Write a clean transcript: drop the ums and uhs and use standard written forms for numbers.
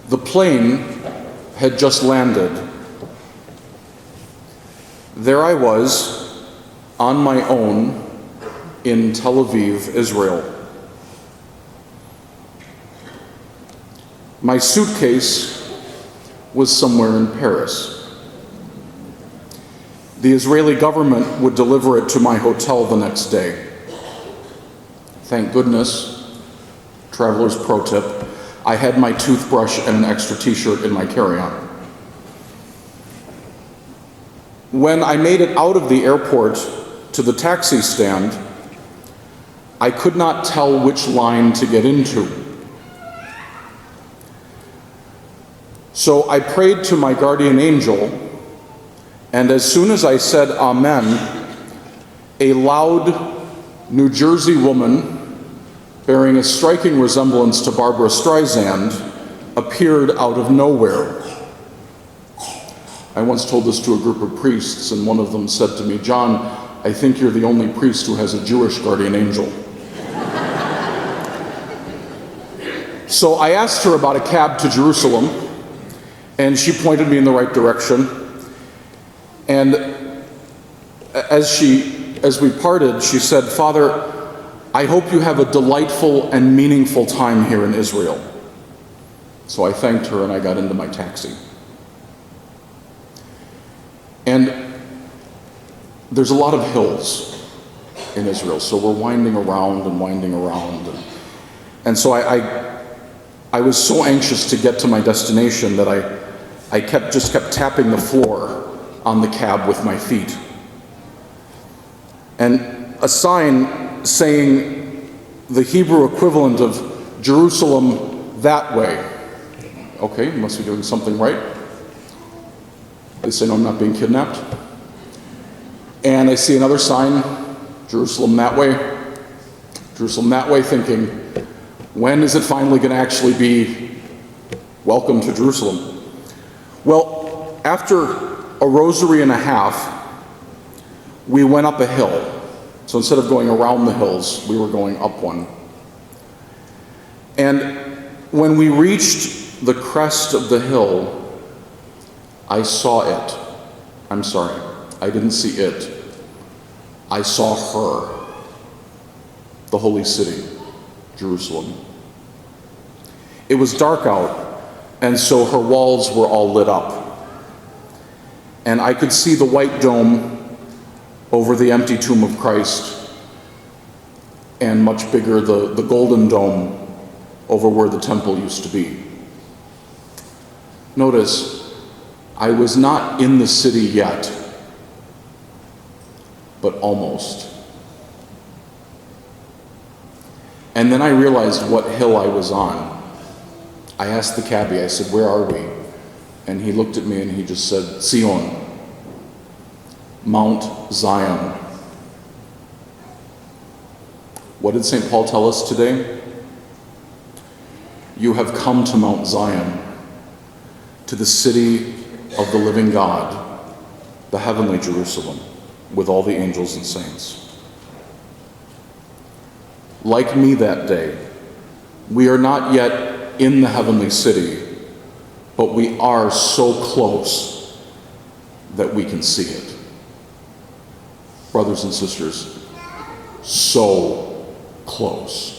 The plane had just landed. There I was, on my own, in Tel Aviv, Israel. My suitcase was somewhere in Paris. The Israeli government would deliver it to my hotel the next day. Thank goodness, traveler's pro tip, I had my toothbrush and an extra t-shirt in my carry-on. When I made it out of the airport to the taxi stand, I could not tell which line to get into. So I prayed to my guardian angel, and as soon as I said amen, a loud New Jersey woman bearing a striking resemblance to Barbara Streisand appeared out of nowhere. I once told this to a group of priests, and one of them said to me, "John, I think you're the only priest who has a Jewish guardian angel." So I asked her about a cab to Jerusalem, and she pointed me in the right direction. And as we parted, she said, "Father, I hope you have a delightful and meaningful time here in Israel." So I thanked her and I got into my taxi. And there's a lot of hills in Israel, so we're winding around. And so I was so anxious to get to my destination that I just kept tapping the floor on the cab with my feet. And a sign saying the Hebrew equivalent of Jerusalem that way. Okay, must be doing something right. They say, no, I'm not being kidnapped. And I see another sign, Jerusalem that way, thinking, when is it finally going to actually be welcome to Jerusalem? Well, after a rosary and a half, we went up a hill. So instead of going around the hills, we were going up one. And when we reached the crest of the hill, I saw it. I'm sorry, I didn't see it. I saw her, the holy city, Jerusalem. It was dark out, and so her walls were all lit up. And I could see the white dome over the empty tomb of Christ, and much bigger, the golden dome over where the temple used to be. Notice, I was not in the city yet, but almost. And then I realized what hill I was on. I asked the cabbie, I said, "Where are we?" And he looked at me and he just said, "Zion, Mount Zion." What did St. Paul tell us today? You have come to Mount Zion, to the city of the living God, the heavenly Jerusalem, with all the angels and saints. Like me that day, we are not yet in the heavenly city, but we are so close that we can see it. Brothers and sisters, so close.